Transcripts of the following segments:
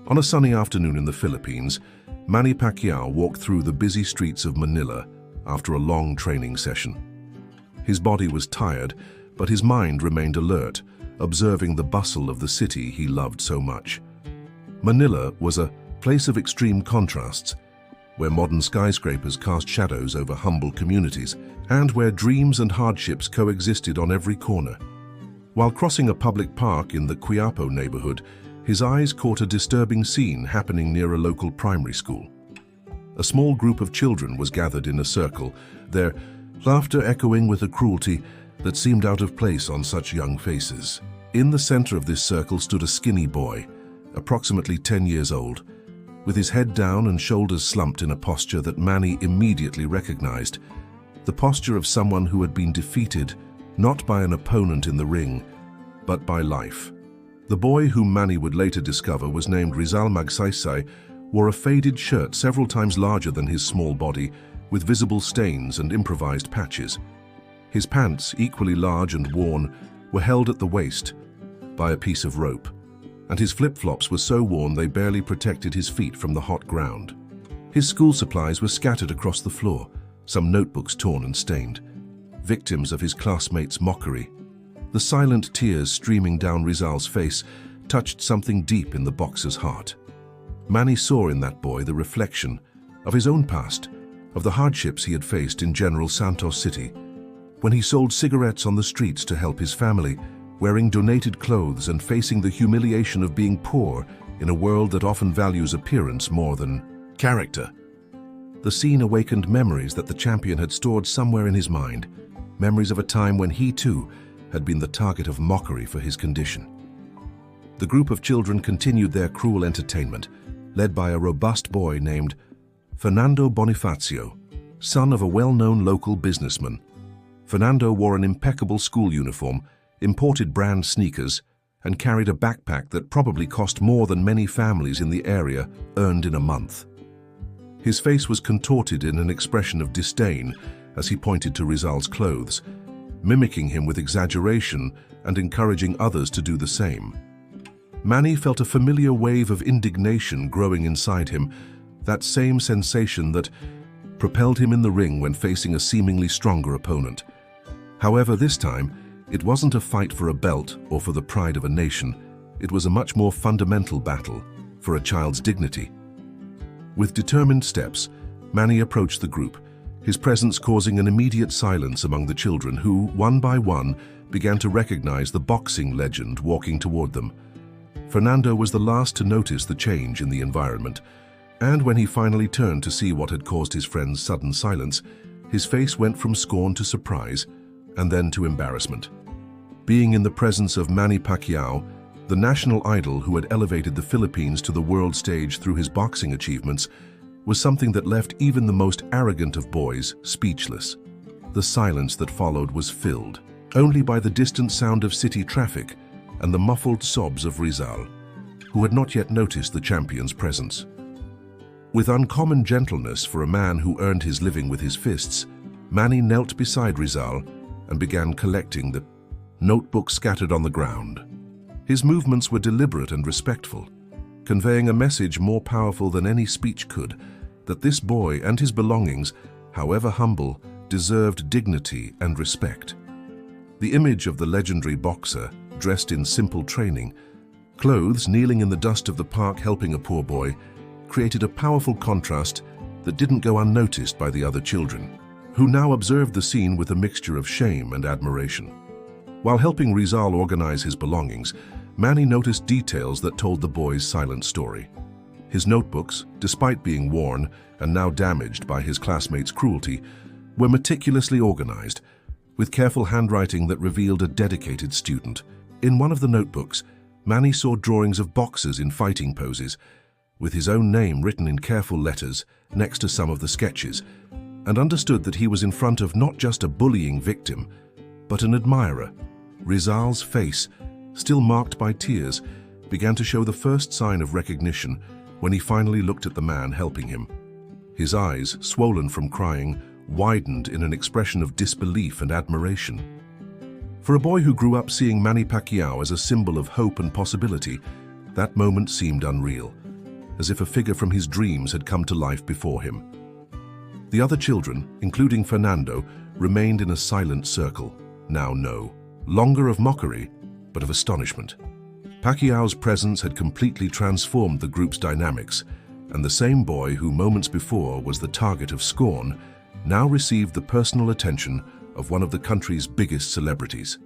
On a sunny afternoon in the Philippines, Manny Pacquiao walked through the busy streets of Manila after a long training session. His body was tired, but his mind remained alert, observing the bustle of the city he loved so much. Manila was a place of extreme contrasts, where modern skyscrapers cast shadows over humble communities, and where dreams and hardships coexisted on every corner. While crossing a public park in the Quiapo neighborhood, his eyes caught a disturbing scene happening near a local primary school. A small group of children was gathered in a circle, their laughter echoing with a cruelty that seemed out of place on such young faces. In the center of this circle stood a skinny boy, approximately 10 years old, with his head down and shoulders slumped in a posture that Manny immediately recognized, the posture of someone who had been defeated not by an opponent in the ring, but by life. The boy, whom Manny would later discover was named Rizal Magsaysay, wore a faded shirt several times larger than his small body, with visible stains and improvised patches. His pants, equally large and worn, were held at the waist by a piece of rope, and his flip-flops were so worn they barely protected his feet from the hot ground. His school supplies were scattered across the floor, some notebooks torn and stained, victims of his classmates' mockery. The silent tears streaming down Rizal's face touched something deep in the boxer's heart. Manny saw in that boy the reflection of his own past, of the hardships he had faced in General Santos City, when he sold cigarettes on the streets to help his family, wearing donated clothes and facing the humiliation of being poor in a world that often values appearance more than character. The scene awakened memories that the champion had stored somewhere in his mind, memories of a time when he too had been the target of mockery for his condition. The group of children continued their cruel entertainment, led by a robust boy named Fernando Bonifacio, son of a well-known local businessman. Fernando wore an impeccable school uniform, imported brand sneakers, and carried a backpack that probably cost more than many families in the area earned in a month. His face was contorted in an expression of disdain as he pointed to Rizal's clothes, mimicking him with exaggeration and encouraging others to do the same. Manny felt a familiar wave of indignation growing inside him, that same sensation that propelled him in the ring when facing a seemingly stronger opponent. However, this time, it wasn't a fight for a belt or for the pride of a nation. It was a much more fundamental battle for a child's dignity. With determined steps, Manny approached the group, his presence causing an immediate silence among the children who, one by one, began to recognize the boxing legend walking toward them. Fernando was the last to notice the change in the environment, and when he finally turned to see what had caused his friend's sudden silence, his face went from scorn to surprise, and then to embarrassment. Being in the presence of Manny Pacquiao, the national idol who had elevated the Philippines to the world stage through his boxing achievements, was something that left even the most arrogant of boys speechless. The silence that followed was filled only by the distant sound of city traffic and the muffled sobs of Rizal, who had not yet noticed the champion's presence. With uncommon gentleness for a man who earned his living with his fists, Manny knelt beside Rizal and began collecting the notebooks scattered on the ground. His movements were deliberate and respectful, conveying a message more powerful than any speech could, that this boy and his belongings, however humble, deserved dignity and respect. The image of the legendary boxer, dressed in simple training clothes, kneeling in the dust of the park helping a poor boy, created a powerful contrast that didn't go unnoticed by the other children, who now observed the scene with a mixture of shame and admiration. While helping Rizal organize his belongings, Manny noticed details that told the boy's silent story. His notebooks, despite being worn and now damaged by his classmates' cruelty, were meticulously organized, with careful handwriting that revealed a dedicated student. In one of the notebooks, Manny saw drawings of boxers in fighting poses, with his own name written in careful letters next to some of the sketches, and understood that he was in front of not just a bullying victim, but an admirer. Rizal's face, still marked by tears, began to show the first sign of recognition when he finally looked at the man helping him. His eyes, swollen from crying, widened in an expression of disbelief and admiration. For a boy who grew up seeing Manny Pacquiao as a symbol of hope and possibility, that moment seemed unreal. as if a figure from his dreams had come to life before him. The other children, including Fernando, remained in a silent circle, now no longer of mockery, but of astonishment. Pacquiao's presence had completely transformed the group's dynamics, and the same boy who moments before was the target of scorn now received the personal attention of one of the country's biggest celebrities.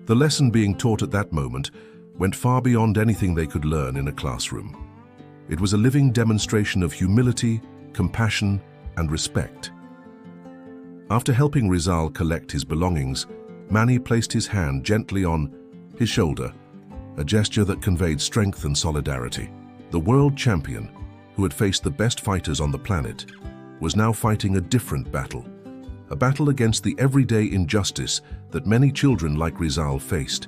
The lesson being taught at that moment went far beyond anything they could learn in a classroom. It was a living demonstration of humility, compassion, and respect. After helping Rizal collect his belongings, Manny placed his hand gently on his shoulder, a gesture that conveyed strength and solidarity. The world champion, who had faced the best fighters on the planet, was now fighting a different battle, a battle against the everyday injustice that many children like Rizal faced.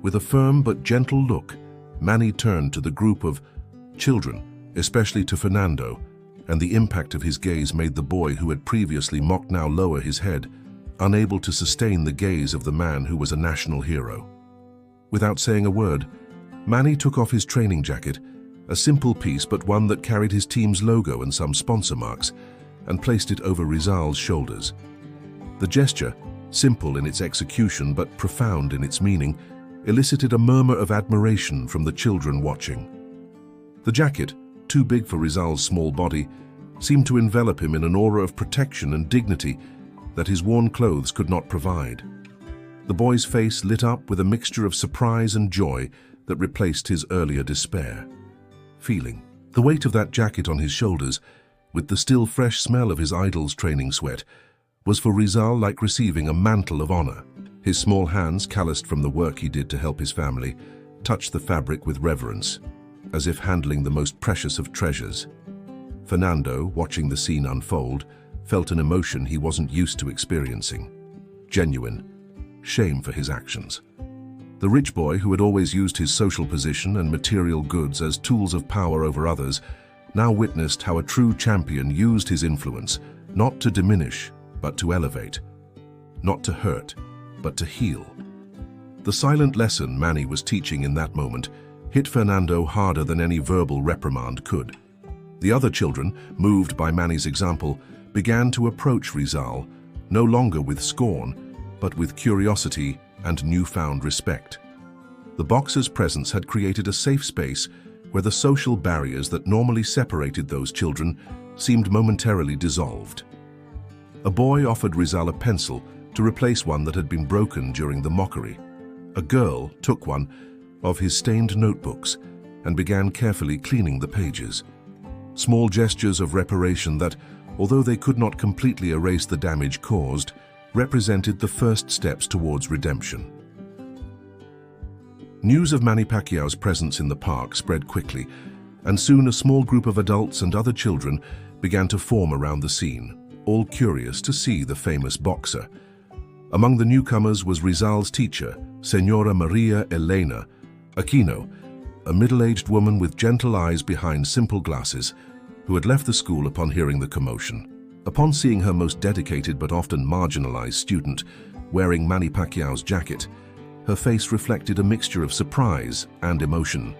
With a firm but gentle look, Manny turned to the group of children, especially to Fernando, and the impact of his gaze made the boy who had previously mocked now lower his head, unable to sustain the gaze of the man who was a national hero. Without saying a word, Manny took off his training jacket, a simple piece but one that carried his team's logo and some sponsor marks, and placed it over Rizal's shoulders. The gesture, simple in its execution but profound in its meaning, elicited a murmur of admiration from the children watching. The jacket, too big for Rizal's small body, seemed to envelop him in an aura of protection and dignity that his worn clothes could not provide. The boy's face lit up with a mixture of surprise and joy that replaced his earlier despair. Feeling the weight of that jacket on his shoulders, with the still fresh smell of his idol's training sweat, was for Rizal like receiving a mantle of honor. His small hands, calloused from the work he did to help his family, touched the fabric with reverence, as if handling the most precious of treasures. Fernando, watching the scene unfold, felt an emotion he wasn't used to experiencing. Genuine shame for his actions. The rich boy, who had always used his social position and material goods as tools of power over others, now witnessed how a true champion used his influence, not to diminish, but to elevate. Not to hurt, but to heal. The silent lesson Manny was teaching in that moment hit Fernando harder than any verbal reprimand could. The other children, moved by Manny's example, began to approach Rizal, no longer with scorn, but with curiosity and newfound respect. The boxer's presence had created a safe space where the social barriers that normally separated those children seemed momentarily dissolved. A boy offered Rizal a pencil to replace one that had been broken during the mockery. A girl took one of his stained notebooks and began carefully cleaning the pages. Small gestures of reparation that, although they could not completely erase the damage caused, represented the first steps towards redemption. News of Manny Pacquiao's presence in the park spread quickly, and soon a small group of adults and other children began to form around the scene, all curious to see the famous boxer. Among the newcomers was Rizal's teacher, Señora Maria Elena Aquino, a middle-aged woman with gentle eyes behind simple glasses, who had left the school upon hearing the commotion. Upon seeing her most dedicated but often marginalized student wearing Manny Pacquiao's jacket, her face reflected a mixture of surprise and emotion.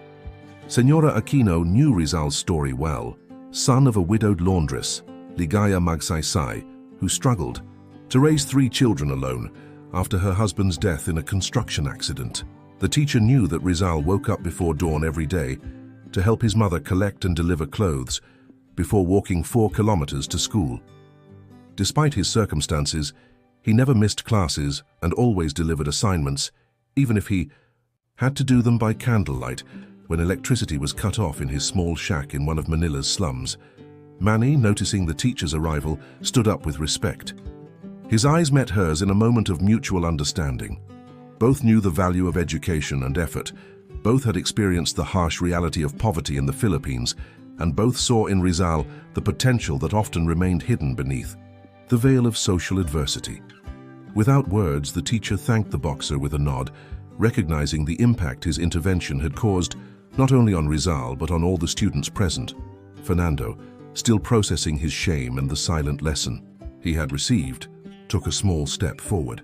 Señora Aquino knew Rizal's story well, son of a widowed laundress, Ligaya Magsaysay, who struggled to raise 3 children alone after her husband's death in a construction accident. The teacher knew that Rizal woke up before dawn every day to help his mother collect and deliver clothes before walking 4 kilometers to school. Despite his circumstances, he never missed classes and always delivered assignments, even if he had to do them by candlelight when electricity was cut off in his small shack in one of Manila's slums. Manny, noticing the teacher's arrival, stood up with respect. His eyes met hers in a moment of mutual understanding. Both knew the value of education and effort. Both had experienced the harsh reality of poverty in the Philippines, and both saw in Rizal the potential that often remained hidden beneath the veil of social adversity. Without words, the teacher thanked the boxer with a nod, recognizing the impact his intervention had caused not only on Rizal but on all the students present. Fernando, still processing his shame and the silent lesson he had received, took a small step forward.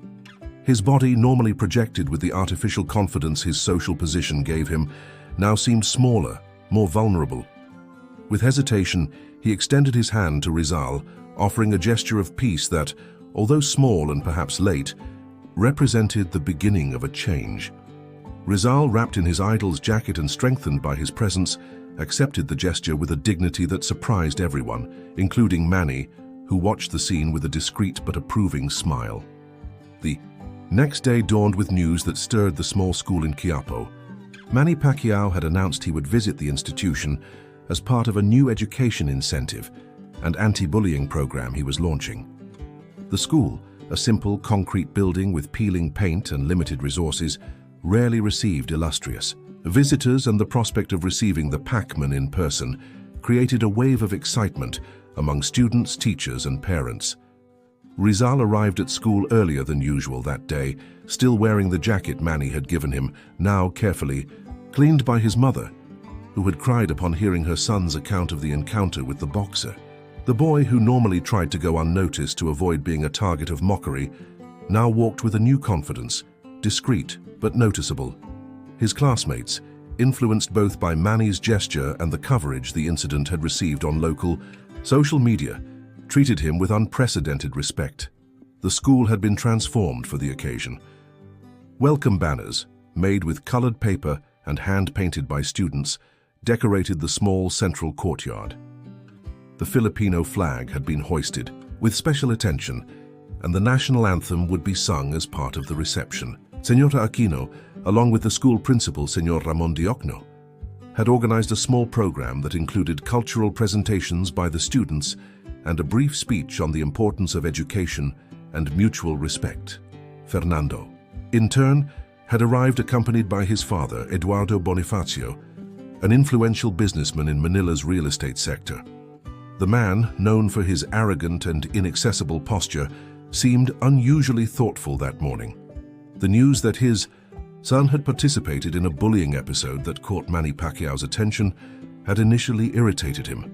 His body, normally projected with the artificial confidence his social position gave him, now seemed smaller, more vulnerable, With hesitation, he extended his hand to Rizal, offering a gesture of peace that, although small and perhaps late, represented the beginning of a change. Rizal, wrapped in his idol's jacket and strengthened by his presence, accepted the gesture with a dignity that surprised everyone, including Manny, who watched the scene with a discreet but approving smile. The next day dawned with news that stirred the small school in Quiapo. Manny Pacquiao had announced he would visit the institution as part of a new education incentive and anti-bullying program he was launching. The school, a simple concrete building with peeling paint and limited resources, rarely received illustrious visitors, and the prospect of receiving the Pac-Man in person created a wave of excitement among students, teachers, and parents. Rizal arrived at school earlier than usual that day, still wearing the jacket Manny had given him, now carefully cleaned by his mother, who had cried upon hearing her son's account of the encounter with the boxer. The boy, who normally tried to go unnoticed to avoid being a target of mockery, now walked with a new confidence, discreet but noticeable. His classmates, influenced both by Manny's gesture and the coverage the incident had received on local social media, treated him with unprecedented respect. The school had been transformed for the occasion. Welcome banners, made with colored paper and hand-painted by students, decorated the small central courtyard. The Filipino flag had been hoisted with special attention, and the national anthem would be sung as part of the reception. Señora Aquino, along with the school principal, Señor Ramon Diokno, had organized a small program that included cultural presentations by the students and a brief speech on the importance of education and mutual respect. Fernando, in turn, had arrived accompanied by his father, Eduardo Bonifacio, an influential businessman in Manila's real estate sector. The man, known for his arrogant and inaccessible posture, seemed unusually thoughtful that morning. The news that his son had participated in a bullying episode that caught Manny Pacquiao's attention had initially irritated him,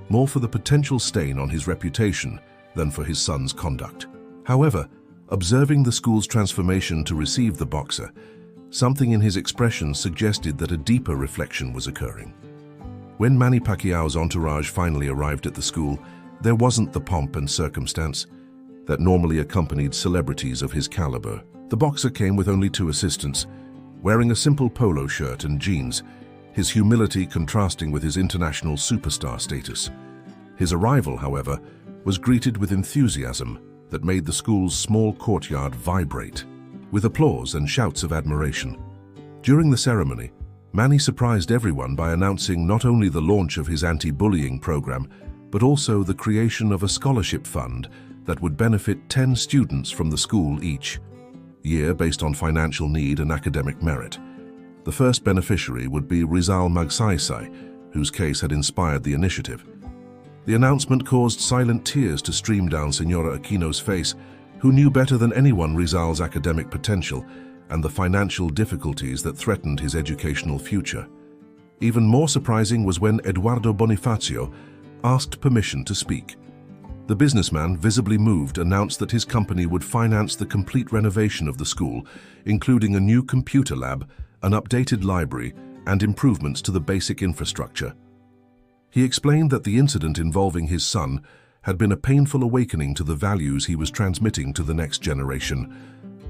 more for the potential stain on his reputation than for his son's conduct. However, observing the school's transformation to receive the boxer, something in his expression suggested that a deeper reflection was occurring. When Manny Pacquiao's entourage finally arrived at the school, there wasn't the pomp and circumstance that normally accompanied celebrities of his caliber. The boxer came with only 2 assistants, wearing a simple polo shirt and jeans, his humility contrasting with his international superstar status. His arrival, however, was greeted with enthusiasm that made the school's small courtyard vibrate, with applause and shouts of admiration. During the ceremony, Manny surprised everyone by announcing not only the launch of his anti-bullying program, but also the creation of a scholarship fund that would benefit 10 students from the school each year based on financial need and academic merit. The first beneficiary would be Rizal Magsaysay, whose case had inspired the initiative. The announcement caused silent tears to stream down Señora Aquino's face, who knew better than anyone Rizal's academic potential and the financial difficulties that threatened his educational future. Even more surprising was when Eduardo Bonifacio asked permission to speak. The businessman, visibly moved, announced that his company would finance the complete renovation of the school, including a new computer lab, an updated library, and improvements to the basic infrastructure. He explained that the incident involving his son had been a painful awakening to the values he was transmitting to the next generation,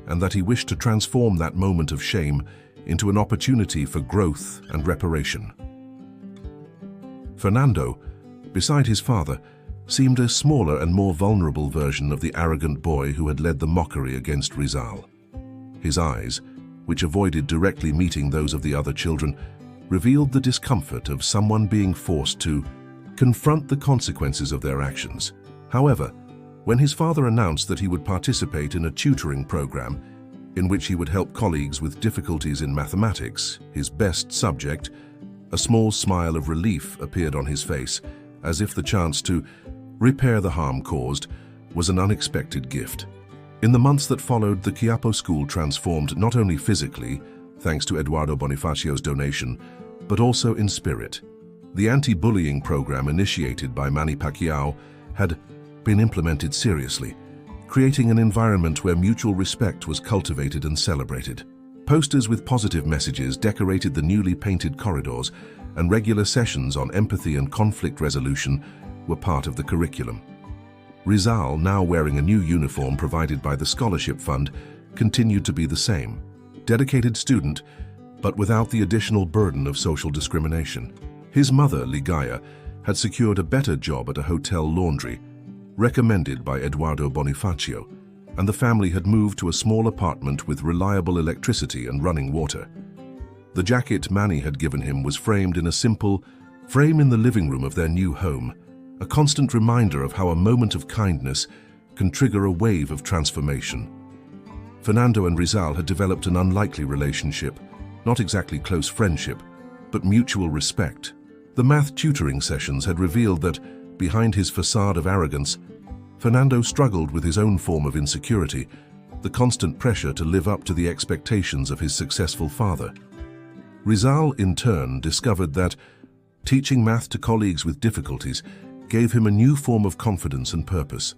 and that he wished to transform that moment of shame into an opportunity for growth and reparation. Fernando, beside his father, seemed a smaller and more vulnerable version of the arrogant boy who had led the mockery against Rizal. His eyes, which avoided directly meeting those of the other children, revealed the discomfort of someone being forced to confront the consequences of their actions. However, when his father announced that he would participate in a tutoring program in which he would help colleagues with difficulties in mathematics, his best subject, a small smile of relief appeared on his face, as if the chance to repair the harm caused was an unexpected gift. In the months that followed, the Quiapo school transformed not only physically, thanks to Eduardo Bonifacio's donation, but also in spirit. The anti-bullying program initiated by Manny Pacquiao had been implemented seriously, creating an environment where mutual respect was cultivated and celebrated. Posters with positive messages decorated the newly painted corridors, and regular sessions on empathy and conflict resolution were part of the curriculum. Rizal, now wearing a new uniform provided by the scholarship fund, continued to be the same, dedicated student, but without the additional burden of social discrimination. His mother, Ligaya, had secured a better job at a hotel laundry, recommended by Eduardo Bonifacio, and the family had moved to a small apartment with reliable electricity and running water. The jacket Manny had given him was framed in a simple frame in the living room of their new home, a constant reminder of how a moment of kindness can trigger a wave of transformation. Fernando and Rizal had developed an unlikely relationship, not exactly close friendship, but mutual respect. The math tutoring sessions had revealed that, behind his facade of arrogance, Fernando struggled with his own form of insecurity, the constant pressure to live up to the expectations of his successful father. Rizal, in turn, discovered that teaching math to colleagues with difficulties gave him a new form of confidence and purpose.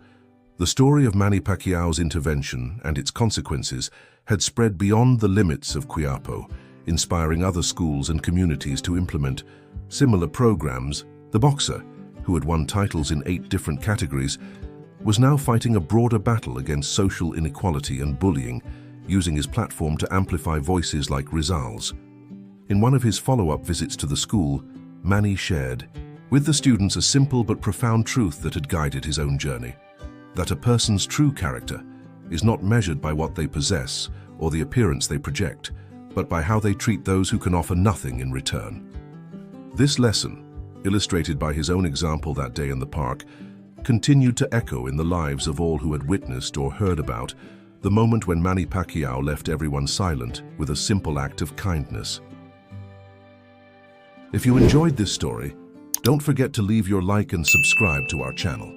The story of Manny Pacquiao's intervention and its consequences had spread beyond the limits of Quiapo, inspiring other schools and communities to implement similar programs. The boxer, who had won titles in 8 different categories, was now fighting a broader battle against social inequality and bullying, using his platform to amplify voices like Rizal's. In one of his follow-up visits to the school, Manny shared with the students a simple but profound truth that had guided his own journey: that a person's true character is not measured by what they possess or the appearance they project, but by how they treat those who can offer nothing in return. This lesson, illustrated by his own example that day in the park, continued to echo in the lives of all who had witnessed or heard about the moment when Manny Pacquiao left everyone silent with a simple act of kindness. If you enjoyed this story, don't forget to leave your like and subscribe to our channel.